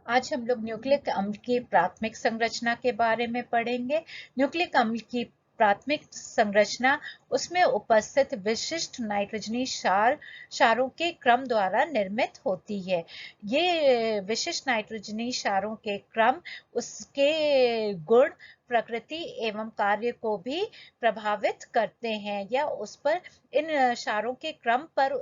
आज हम लोग न्यूक्लिक अम्ल की प्राथमिक संरचना के बारे में पढ़ेंगे। न्यूक्लिक अम्ल की प्राथमिक संरचना उसमें उपस्थित विशिष्ट नाइट्रोजनी क्षारों के क्रम द्वारा निर्मित होती है। ये विशिष्ट नाइट्रोजनी क्षारों के क्रम उसके गुण, प्रकृति एवं कार्य को भी प्रभावित करते हैं या उस पर इन क्षारों के क्रम पर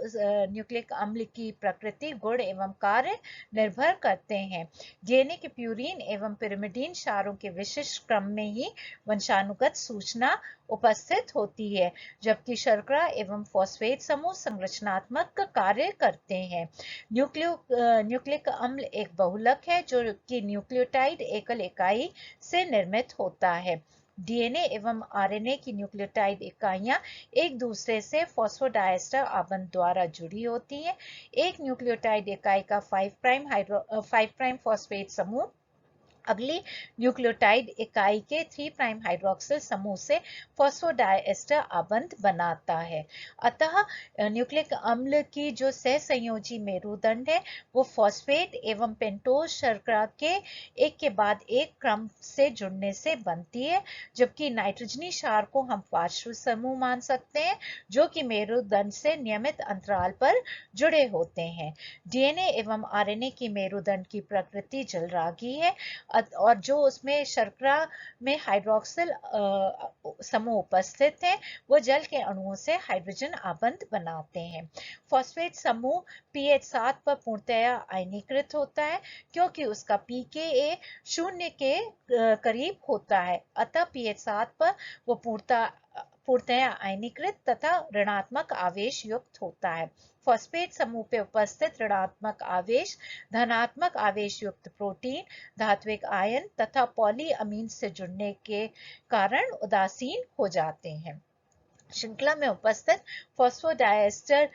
न्यूक्लिक अम्ल की प्रकृति, गुण एवं कार्य निर्भर करते हैं। डीएनए के प्यूरीन एवं पिरिमिडीन क्षारों के विशिष्ट क्रम में ही वंशानुगत सूचना उपस्थित होती है, जबकि शर्करा एवं फॉस्फेट समूह संरचनात्मक कार्य करते हैं। न्यूक्लिक अम्ल एक बहुलक है जो कि न्यूक्लियोटाइड एकल इकाई से निर्मित होता है। डीएनए एवं आरएनए की न्यूक्लियोटाइड इकाइयां एक दूसरे से फॉस्फोडाइएस्टर आबंध द्वारा जुड़ी होती हैं। एक न्यूक्लियोटाइड इकाई का 5 प्राइम फॉस्फेट समूह अगली न्यूक्लियोटाइड इकाई के 3 प्राइम हाइड्रोक्सिल समूह से फॉस्फोडाइएस्टर आबंध बनाता है। अतः न्यूक्लिक अम्ल की जो सहसंयोजी मेरुदंड है वो फॉस्फेट एवं पेंटोज शर्करा के एक के बाद एक क्रम से जुड़ने से बनती है, जबकि नाइट्रोजनी क्षार को हम पार्श्व समूह मान सकते हैं जो कि मेरुदंड से नियमित अंतराल पर जुड़े होते हैं। डीएनए एवं आरएनए की मेरुदंड की प्रकृति जलरागी है और जो उसमें शर्करा में हाइड्रोक्सिल समूह उपस्थित है वो जल के अणुओं से हाइड्रोजन आबंध बनाते हैं। फॉस्फेट समूह pH 7 पर पूर्णतया आयनीकृत होता है क्योंकि उसका pKa 0 के करीब होता है, अतः pH 7 पर वो पूर्णतया आयनीकृत तथा ऋणात्मक आवेश युक्त होता है। फॉस्फेट समूह पे उपस्थित ऋणात्मक आवेश धनात्मक आवेश युक्त प्रोटीन, धात्विक आयन तथा पॉलीअमीन से जुड़ने के कारण उदासीन हो जाते हैं। श्रृंखला में उपस्थित फॉस्फोडाइएस्टर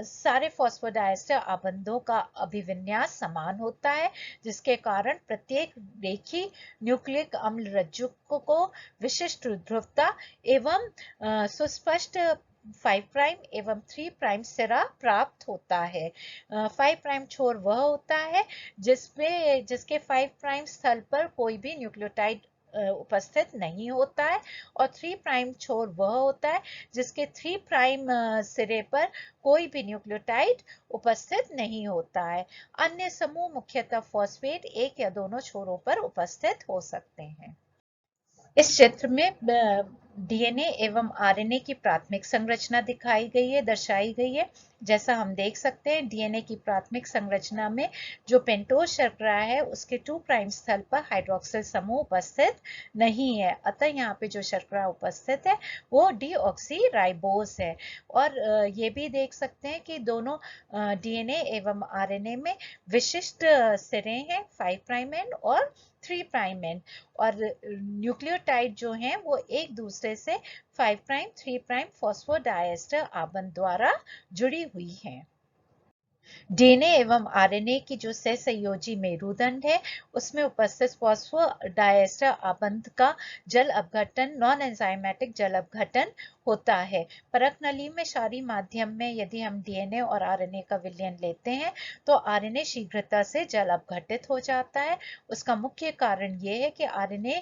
सारे फॉस्फोडाइएस्टर आबंधों का अभिविन्यास समान होता है, जिसके कारण प्रत्येक रेखीय न्यूक्लिक अम्ल रज्जु को विशिष्ट ध्रुवता एवं सुस्पष्ट 5 प्राइम एवं 3 प्राइम सिरा प्राप्त होता है। 5 प्राइम छोर वह होता है जिसके 5 प्राइम स्थल पर कोई भी न्यूक्लियोटाइड उपस्थित नहीं होता है और 3 प्राइम छोर वह होता है जिसके 3 प्राइम सिरे पर कोई भी न्यूक्लियोटाइड उपस्थित नहीं होता है। अन्य समूह मुख्यतः फॉस्फेट एक या दोनों छोरों पर उपस्थित हो सकते हैं। इस चित्र में डीएनए एवं आरएनए की प्राथमिक संरचना दर्शाई गई है। जैसा हम देख सकते हैं डीएनए की प्राथमिक संरचना में जो पेंटोज शर्करा है उसके 2 प्राइम स्थल पर हाइड्रोक्सिल समूह उपस्थित नहीं है, अतः यहाँ पे जो शर्करा उपस्थित है वो डीऑक्सीराइबोज है। और ये भी देख सकते हैं कि दोनों डीएनए एवं आरएनए में विशिष्ट सिरे हैं 5 प्राइम एंड और 3 प्राइम एंड, और न्यूक्लियोटाइड जो हैं वो एक दूसरे से 5 प्राइम 3 प्राइम फॉस्फोडाइएस्टर आबंध द्वारा जुड़ी हुई हैं। डीएनए एवं आरएनए की जो सहसंयोजी मेरुदंड है उसमें उपस्थित फॉस्फोडाइएस्टर आबंध का जल अपघटन नॉन एंजाइमेटिक जल अपघटन होता है। परक नली में क्षारीय माध्यम में यदि हम डीएनए और आरएनए का विलयन लेते हैं तो आरएनए शीघ्रता से जल अपघटित हो जाता है। उसका मुख्य कारण ये है कि आरएनए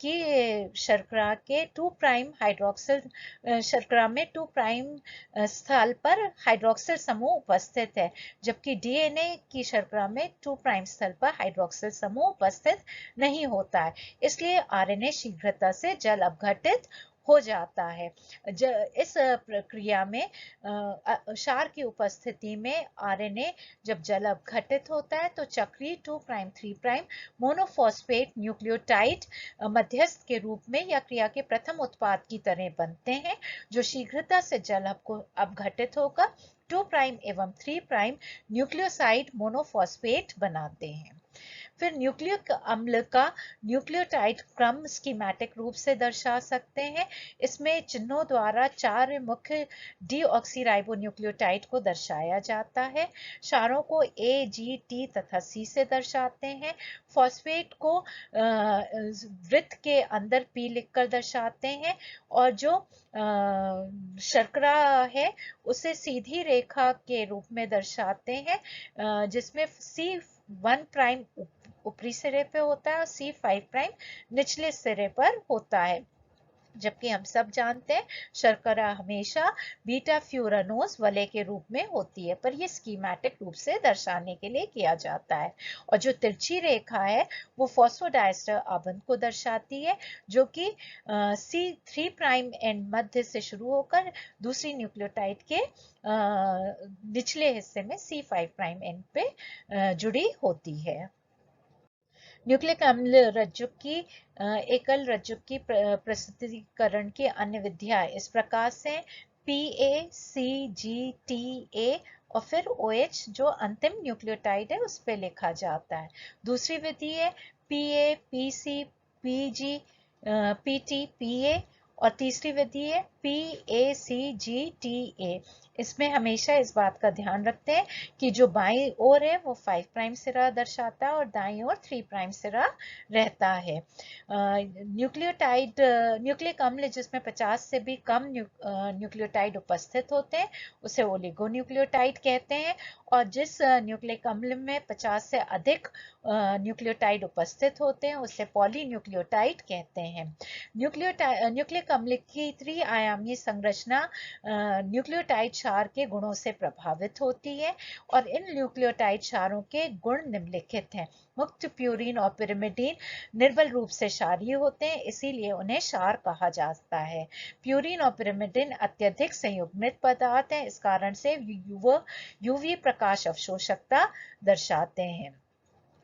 की शर्करा के 2 प्राइम हाइड्रोक्सिल शर्करा में 2 प्राइम स्थल पर हाइड्रोक्सिल समूह उपस्थित है, जबकि डीएनए की शर्करा में 2 प्राइम स्थल पर हाइड्रोक्सिल समूह उपस्थित नहीं होता है, इसलिए आरएनए शीघ्रता से जल अपघटित हो जाता है। इस प्रक्रिया में क्षार की उपस्थिति में आरएनए जब जल अपघटित होता है तो चक्रीय 2 प्राइम 3 प्राइम मोनोफॉस्फेट न्यूक्लियोटाइड मध्यस्थ के रूप में या क्रिया के प्रथम उत्पाद की तरह बनते हैं, जो शीघ्रता से जल अपघटित होकर 2 प्राइम एवं 3 प्राइम न्यूक्लियोसाइड मोनोफॉस्फेट बनाते हैं। फिर न्यूक्लिक अम्ल का न्यूक्लियोटाइड क्रम स्कीमेटिक रूप से दर्शा सकते हैं। इसमें चिन्हों द्वारा 4 मुख्य डीऑक्सीराइबो न्यूक्लियोटाइड को दर्शाया जाता है। क्षारों को ए, जी, टी तथा सी से दर्शाते हैं। फॉस्फेट को वृत्त के अंदर पी लिखकर दर्शाते हैं और जो शर्करा है उसे सीधी रेखा के रूप में दर्शाते हैं, जिसमें सी 1' ऊपरी सिरे पे होता है और C5' निचले सिरे पर होता है। जबकि हम सब जानते हैं शर्करा हमेशा बीटा फ्यूरानोस वलय के रूप में होती है, पर यह स्कीमेटिक रूप से दर्शाने के लिए किया जाता है। और जो तिरछी रेखा है वो फॉस्फोडाइस्टर आबंध को दर्शाती है, जो कि C3' एंड मध्य से शुरू होकर दूसरी न्यूक्लियोटाइड के निचले हिस्से में C5' एंड पे जुड़ी होती है। न्यूक्लिक अम्ल रज्जुक की एकल रज्जुक की प्रस्तुतीकरण की अन्य विधियां इस प्रकार से PACGTA और फिर OH जो अंतिम न्यूक्लियोटाइड है उस पर लिखा जाता है। दूसरी विधि है PA, PC, PG, PT, PA और तीसरी विधि है PACGTA। इसमें हमेशा इस बात का ध्यान रखते हैं कि जो बाईं ओर है वो 5' सिरा दर्शाता है और दाईं ओर 3' सिरा रहता है। न्यूक्लिक अम्ल जिसमें 50 से भी कम न्यूक्लियोटाइड उपस्थित होते हैं उसे ओलिगोन्यूक्लियोटाइड कहते हैं, और जिस न्यूक्लिक अम्ल में 50 से अधिक न्यूक्लियोटाइड उपस्थित होते हैं उसे पॉलीन्यूक्लियोटाइड कहते हैं। न्यूक्लिक अम्ल की त्रिआयामी संरचना न्यूक्लियोटाइड क्षार के गुणों से प्रभावित होती है और इन न्यूक्लियोटाइड क्षारों के गुण निम्नलिखित हैं। मुक्त प्यूरीन और पिरिमिडीन निर्बल रूप से क्षारीय होते हैं, इसीलिए उन्हें क्षार कहा जाता है। प्यूरीन और पिरिमिडीन अत्यधिक संयुग्मित पदार्थ हैं, इस कारण से यूवी प्रकाश अवशोषकता दर्शाते हैं।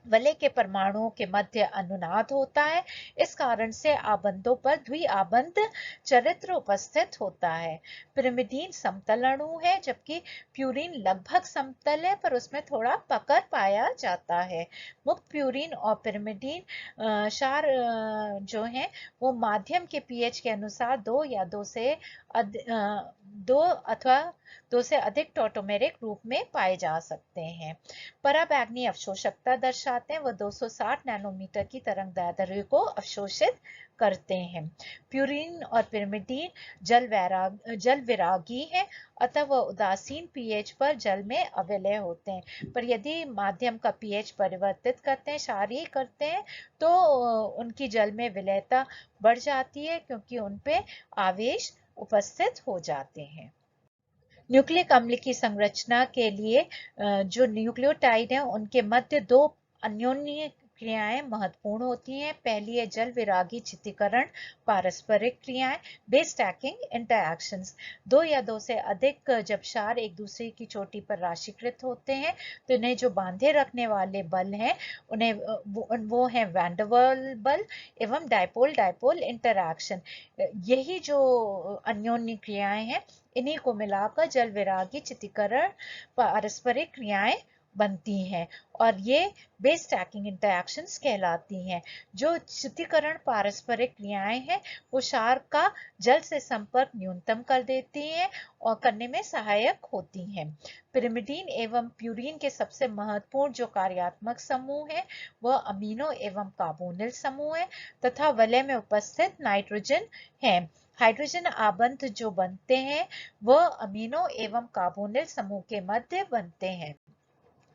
वलय के परमाणुओं के मध्य अनुनाद होता है, इस कारण से आबंधों पर द्विआबंध चरित्र उपस्थित होता है। पिरिमिडीन समतल अणु है जबकि प्यूरीन लगभग समतल है पर उसमें थोड़ा पकड़ पाया जाता है। मुक्त प्यूरीन और पिरिमिडीन क्षार जो हैं वो माध्यम के पीएच के अनुसार दो अथवा दो से अधिक टॉटोमेरिक रूप में पाए जा सकते हैं। पराबैंगनी अवशोषकता दर्शाते हैं, वह 260 नैनोमीटर की तरंगदैर्ध्य को अवशोषित करते हैं। प्यूरीन और पिरिमिडीन जल विरागी हैं, अतः वह उदासीन पीएच पर जल में अविलय होते हैं, पर यदि माध्यम का पीएच परिवर्तित करते हैं, क्षारीय करते हैं, तो उनकी जल में विलयता बढ़ जाती है क्योंकि उन पे आवेश उपस्थित हो जाते हैं। न्यूक्लिक अम्ल की संरचना के लिए जो न्यूक्लियोटाइड हैं उनके मध्य दो अन्योन्य क्रियाएं महत्वपूर्ण होती हैं। पहली है जल विरागी चित्तीकरण पारस्परिक क्रियाएं, बेस स्टैकिंग इंटरैक्शंस। दो या दो से अधिक जब क्षार एक दूसरे की चोटी पर राशिकृत होते हैं तो इन्हें जो बांधे रखने वाले बल हैं उन्हें वो हैं वैन डर वाल्स बल एवं डायपोल डायपोल इंटरैक्शन। यही जो अन्योन्य क्रियाएं हैं इन्हीं को मिलाकर जल विरागी चित्तीकरण पारस्परिक क्रियाएं बनती हैं और ये बेस स्टैकिंग इंटरैक्शंस कहलाती हैं। जो चित्तीकरण पारस्परिक क्रियाएं हैं वो क्षार का जल से संपर्क न्यूनतम कर देती हैं और करने में सहायक होती हैं। पिरिमिडीन एवं प्यूरीन के सबसे महत्वपूर्ण जो कार्यात्मक समूह है वह अमीनो एवं कार्बोनिल समूह है तथा वलय में उपस्थित नाइट्रोजन है। हाइड्रोजन आबंध जो बनते हैं वह अमीनो एवं कार्बोनिल समूह के मध्य बनते हैं।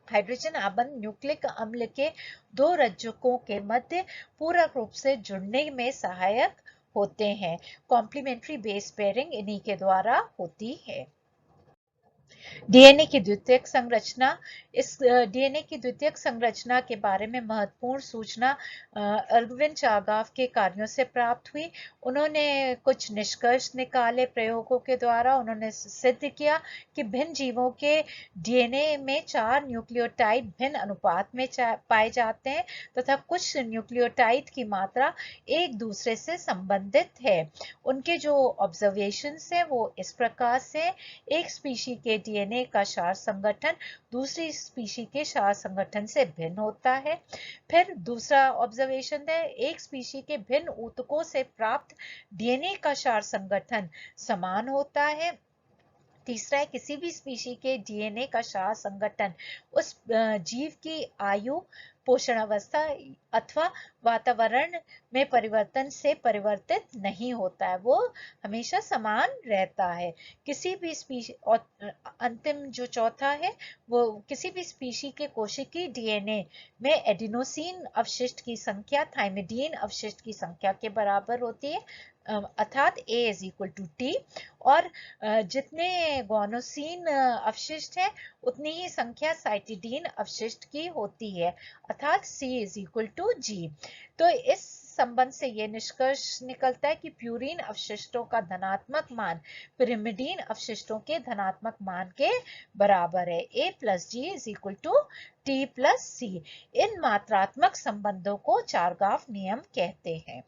हाइड्रोजन आबंध न्यूक्लिक अम्ल के दो रज्जुकों के मध्य पूरक रूप से जुड़ने में सहायक होते हैं। कॉम्प्लीमेंट्री बेस पेयरिंग इन्हीं के द्वारा होती है। डीएनए की द्वितीयक संरचना। इस डीएनए की द्वितीयक संरचना के बारे में महत्वपूर्ण सूचना अर्विन चागाफ के कार्यों से प्राप्त हुई। उन्होंने कुछ निष्कर्ष निकाले प्रयोगों के द्वारा। उन्होंने सिद्ध किया कि भिन्न जीवों के डीएनए में 4 न्यूक्लियोटाइड भिन्न अनुपात में पाए जाते हैं तथा कुछ न्यूक्लियोटाइड की मात्रा एक दूसरे से संबंधित है। उनके जो ऑब्जर्वेशंस है वो इस प्रकार से, एक स्पीशी के डीएनए का क्षार संगठन दूसरी स्पीशी के क्षार संगठन से भिन्न होता है। फिर दूसरा ऑब्जर्वेशन है, एक स्पीशी के भिन्न ऊतकों से प्राप्त डीएनए का क्षार संगठन समान होता है। तीसरा है, किसी भी स्पीशी के डीएनए का क्षार संगठन उस जीव की आयु पोषण अवस्था अथवा वातावरण में परिवर्तन से परिवर्तित नहीं होता है, वो हमेशा समान रहता है। किसी भी स्पीशी और अंतिम जो चौथा है वो किसी भी स्पीशी के कोशिकीय डीएनए में एडिनोसिन अवशिष्ट की संख्या थाइमिडीन अवशिष्ट की संख्या के बराबर होती है, अर्थात A is equal to T। और जितने गुआनोसिन अवशिष्ट है उतनी ही संख्या साइटिडीन अवशिष्ट की होती है, अर्थात C is equal to G। तो इस संबंध से ये निष्कर्ष निकलता है कि प्यूरीन अवशिष्टों का धनात्मक मान पिरिमिडीन अवशिष्टों के धनात्मक मान के बराबर है। A plus G is equal to T plus C। इन मात्रात्मक संबंधों को चारगाफ नियम कहते हैं।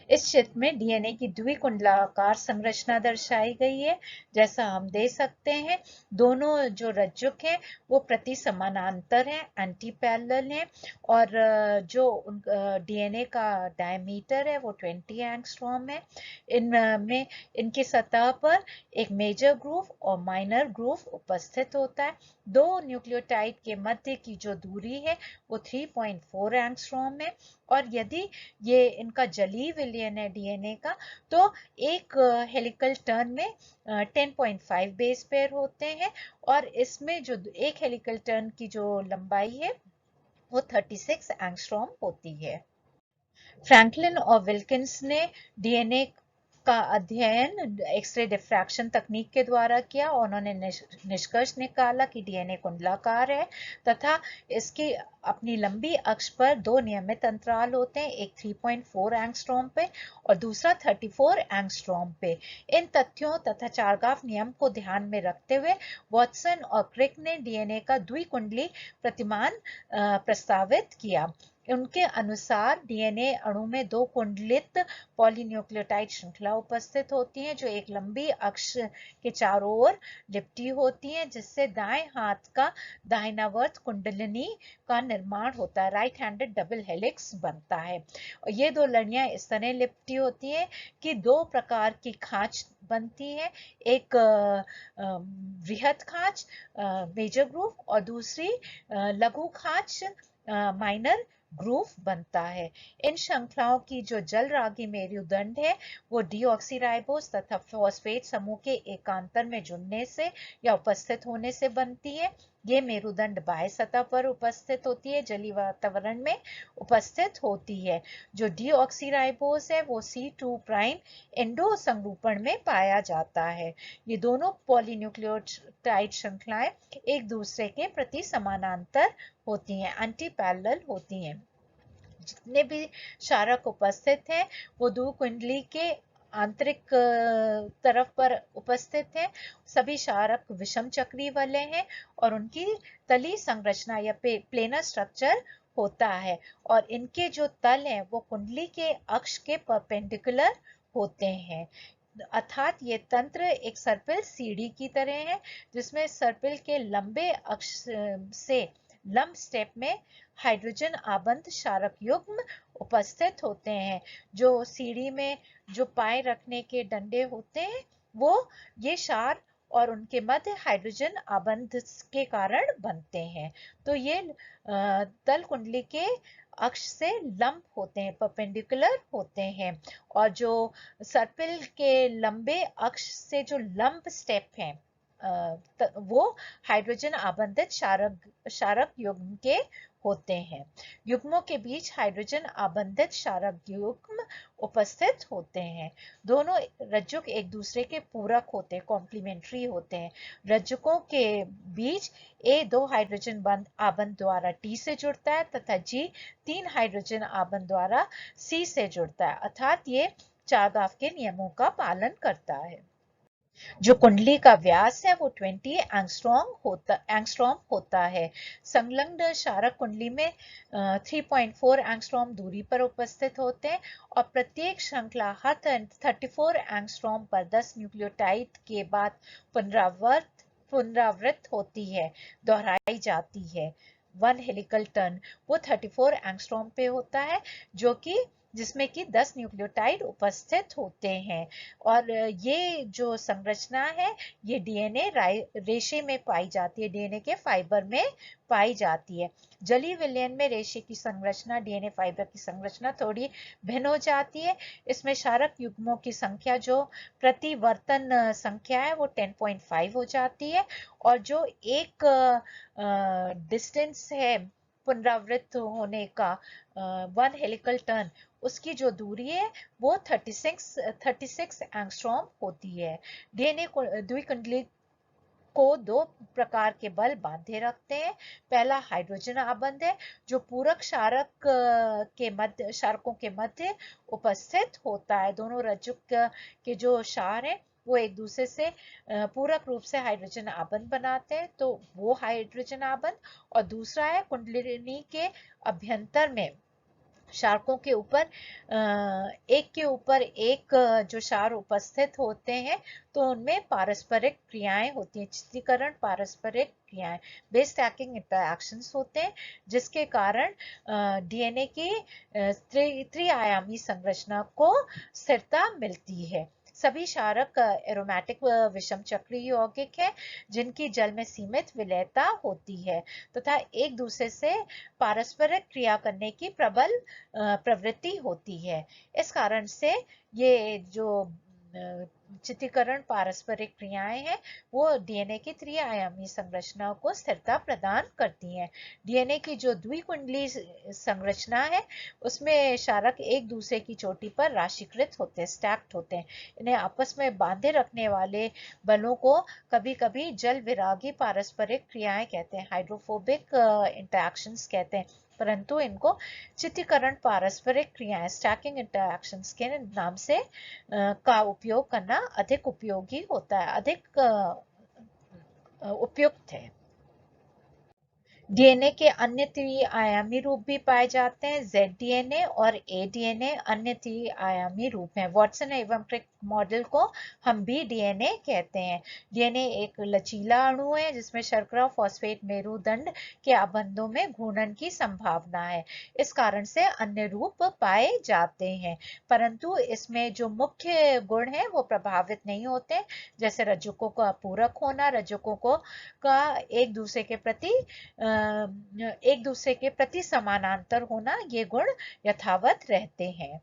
इस चित्र में डीएनए की द्विकुंडलाकार संरचना दर्शाई गई है। जैसा हम देख सकते हैं, दोनों जो रज्जुक हैं वो प्रति समानांतर हैं, एंटी पैरेलल हैं, और जो डीएनए का डायमीटर है वो 20 एंगस्ट्रॉम है। इनमें इनकी सतह पर एक मेजर ग्रूव और माइनर ग्रूव उपस्थित होता है। दो न्यूक्लियोटाइड के मध्य की जो दूरी है वो 3.4 एंगस्ट्रॉम है, और यदि ये इनका जलीय विलयन है डीएनए का, तो एक हेलिकल टर्न में 10.5 बेस पेयर होते हैं, और इसमें जो एक हेलिकल टर्न की जो लंबाई है वो 36 एंगस्ट्रॉम होती है। फ्रैंकलिन और विल्किंस ने डीएनए का अध्ययन एक्सरे डिफ्रैक्शन तकनीक के द्वारा किया। उन्होंने निष्कर्ष निकाला कि डीएनए कुंडलाकार है तथा इसकी अपनी लंबी अक्ष पर दो नियमित अंतराल होते हैं, एक 3.4 एंगस्ट्रॉम पे और दूसरा 34 एंगस्ट्रॉम पे। इन तथ्यों तथा चारगाफ नियम को ध्यान में रखते हुए वॉटसन और क्रिक ने डीएनए का द्विकुंडली प्रतिमान प्रस्तावित किया। उनके अनुसार डीएनए अणु में दो कुंडलित पॉलीन्यूक्लियोटाइड श्रृंखला उपस्थित होती हैं जो एक लंबी अक्ष के चारों ओर लिपटी होती हैं, जिससे दाएं हाथ का दाहिनावर्त कुंडलिनी का निर्माण होता है, राइट हैंडेड डबल हेलिक्स बनता है। और ये दो लड़ियां इस तरह लिपटी होती है कि दो प्रकार की खांच बनती है, एक वृहद खांच मेजर ग्रूव और दूसरी लघु खांच माइनर ग्रूव बनता है। इन श्रृंखलाओं की जो जलरागी मेरुदंड है वो डीऑक्सीराइबोस तथा फॉस्फेट समूह के एकांतर में जुड़ने से या उपस्थित होने से बनती है। ये मेरुदंड बाह्य सतह पर उपस्थित होती है, जलीय वातावरण में उपस्थित होती है। जो डीऑक्सीराइबोस है वो C2 प्राइम एंडो संरूपण में पाया जाता है। ये दोनों पॉलीन्यूक्लियोटाइड श्रृंखलाएं एक दूसरे के प्रति समानांतर होती हैं, एंटी पैरेलल होती हैं। जितने भी क्षारक उपस्थित हैं वो द्विकुंडली के आंतरिक तरफ पर उपस्थित हैं। सभी क्षारक विषम चक्रीय वाले हैं और उनकी तली संरचना या प्लेनर स्ट्रक्चर होता है, और इनके जो तल हैं वो कुंडली के अक्ष के परपेंडिकुलर होते हैं, अर्थात ये तंत्र एक सर्पिल सीढ़ी की तरह है जिसमें सर्पिल के लंबे अक्ष से लंब स्टेप में हाइड्रोजन आबंध क्षारक युग्म उपस्थित होते हैं। जो सीढ़ी में जो पाए रखने के डंडे होते हैं वो ये क्षार और उनके मध्य हाइड्रोजन आबंध के कारण बनते हैं। तो ये तल कुंडली के अक्ष से लंब होते हैं, परपेंडिकुलर होते हैं, और जो सर्पिल के लंबे अक्ष से जो लंब स्टेप हैं वो हाइड्रोजन आबंधित क्षारक युग्म के होते हैं। युग्मों के बीच हाइड्रोजन आबंधित क्षारक युग्म उपस्थित होते हैं। दोनों रज्जुक एक दूसरे के पूरक होते हैं, कॉम्प्लीमेंट्री होते हैं। रज्जुकों के बीच A 2 हाइड्रोजन आबंध द्वारा T से जुड़ता है तथा G 3 हाइड्रोजन आबंध द्वारा C से जुड़ता है, अर्थात ये चारगाफ के नियमों का पालन करता है। जो कुंडली का व्यास है वो 20 एंगस्ट्रॉम होता है। संलग्न क्षारक कुंडली में 3.4 एंगस्ट्रॉम दूरी पर उपस्थित होते हैं और प्रत्येक श्रृंखला हर 34 एंगस्ट्रॉम पर 10 न्यूक्लियोटाइड के बाद पुनरावृत्त होती है, दोहराई जाती है। वन हेलिकल टर्न वो 34 एंगस्ट्रॉम पे होता है, जो कि जिसमें कि 10 न्यूक्लियोटाइड उपस्थित होते हैं। और ये जो संरचना है ये डीएनए रेशे में पाई जाती है, डीएनए के फाइबर में पाई जाती है। जलीय विलयन में रेशे की संरचना डीएनए फाइबर की संरचना थोड़ी भिन्न हो जाती है। इसमें क्षारक युग्मों की संख्या जो प्रतिवर्तन संख्या है वो 10.5 हो जाती है, और जो एक डिस्टेंस है पुनरावृत्त होने का 1 हेलिकल टर्न, उसकी जो दूरी है वो 36 एंगस्ट्रॉम होती है। डीएनए द्विकुंडली को दो प्रकार के बल बांधे रखते हैं। पहला हाइड्रोजन आबंध है जो पूरक क्षारकों के मध्य उपस्थित होता है। दोनों रज्जुक के जो क्षार हैं वो एक दूसरे से पूरक रूप से हाइड्रोजन आबंध बनाते हैं, तो वो हाइड्रोजन आबंध। और दूसरा है कुंडलिनी के अभ्यंतर में क्षारकों के ऊपर एक के ऊपर एक जो क्षार उपस्थित होते हैं, तो उनमें पारस्परिक क्रियाएं होती हैं, चित्रीकरण पारस्परिक क्रियाएं, बेस स्टैकिंग इंटरैक्शंस होते हैं, जिसके कारण डीएनए की त्रिआयामी संरचना को स्थिरता मिलती है। सभी क्षारक एरोमेटिक विषम चक्रीय यौगिक है जिनकी जल में सीमित विलयता होती है तथा एक दूसरे से पारस्परिक क्रिया करने की प्रबल प्रवृत्ति होती है। इस कारण से ये जो चित्रीकरण पारस्परिक क्रियाएं हैं वो डीएनए की त्रिआयामी संरचना को स्थिरता प्रदान करती हैं। डीएनए की जो द्विकुंडली संरचना है उसमें क्षारक एक दूसरे की चोटी पर राशिकृत होते हैं, स्टैक्ड होते हैं। इन्हें आपस में बांधे रखने वाले बलों को कभी कभी जल विरागी पारस्परिक क्रियाएं कहते हैं, हाइड्रोफोबिक इंटरैक्शंस कहते हैं, परंतु इनको चित्रीकरण पारस्परिक क्रियाएं स्टैकिंग इंटरैक्शंस के नाम से का उपयोग करना अधिक उपयोगी होता है, अधिक उपयुक्त है। डीएनए के अन्य त्रिआयामी रूप भी पाए जाते हैं। जेड डीएनए और ए डीएनए अन्य त्रिआयामी रूप हैं। वाटसन एवं क्रिक मॉडल को हम बी डीएनए कहते हैं। डीएनए एक लचीला अणु है जिसमें शर्करा फॉस्फेट मेरुदंड के आबंधों में घूर्णन की संभावना है। इस कारण से अन्य रूप पाए जाते हैं, परंतु इसमें जो मुख्य गुण है वो प्रभावित नहीं होते, जैसे रज्जुकों का पूरक होना, रज्जुकों को का एक दूसरे के प्रति समानांतर होना, ये गुण यथावत रहते हैं।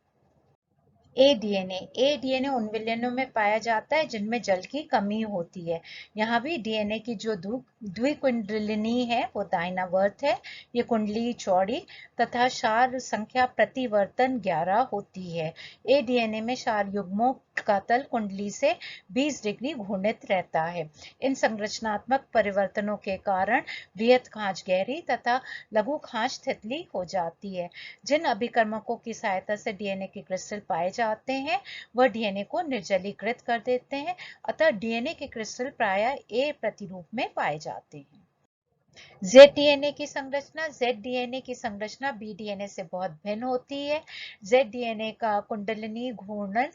ए डीएनए उन विलयनों में पाया जाता है जिनमें जल की कमी होती है। यहाँ भी डीएनए की जो द्विकुंडलिनी है वो दाहिनावर्त है। ये कुंडली चौड़ी तथा क्षार संख्या प्रतिवर्तन 11 होती है। ए डीएनए में क्षार युग्मों का तल कुंडली से 20 डिग्री घूर्णित रहता है। इन संरचनात्मक परिवर्तनों के कारण वृहत खांच गहरी तथा लघु खांच तितली हो जाती है। जिन अभिकर्मकों की सहायता से डीएनए के क्रिस्टल पाए जाते हैं वह डीएनए को निर्जलीकृत कर देते हैं, अतः डीएनए के क्रिस्टल प्रायः ए प्रतिरूप में पाए जाते हैं। जेड डीएनए की संरचना बी डीएनए से बहुत भिन्न होती है। जेड डीएनए का कुंडलिनी घूर्णन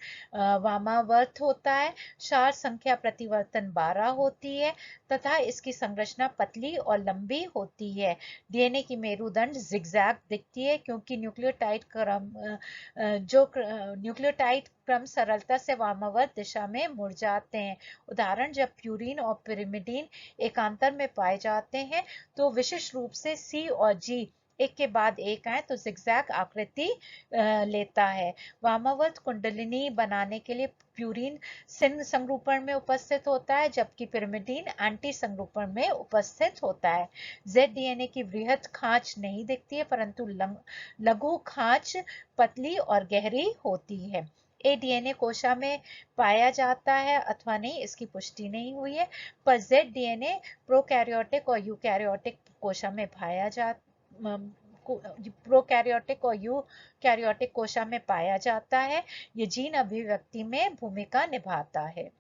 वामावर्त होता है। क्षार संख्या प्रतिवर्तन 12 होती है तथा इसकी संरचना पतली और लंबी होती है। डीएनए की मेरुदंड जिगजैग दिखती है क्योंकि न्यूक्लियोटाइड क्रम सरलता से वामावर्त दिशा में मुड़ जाते हैं। उदाहरण, जब प्यूरीन और पिरिमिडीन एकांतर में पाए जाते हैं तो विशिष्ट रूप से सी और जी एक के बाद एक आए तो जिगजैग आकृति लेता है। वामावर्त कुंडलिनी बनाने के लिए प्यूरीन सिन संरूपण में उपस्थित होता है जबकि पिरिमिडीन एंटी संरूपण में उपस्थित होता है। जेड डीएनए की वृहत खांच नहीं दिखती है परंतु लघु खांच पतली और गहरी होती है। ए डीएनए कोशा में पाया जाता है अथवा नहीं, इसकी पुष्टि नहीं हुई है, पर जेड डीएनए प्रोकैरियोटिक और यूकैरियोटिक कोशा में पाया प्रोकैरियोटिक और यूकैरियोटिक कोशा में पाया जाता है। ये जीन अभिव्यक्ति में भूमिका निभाता है।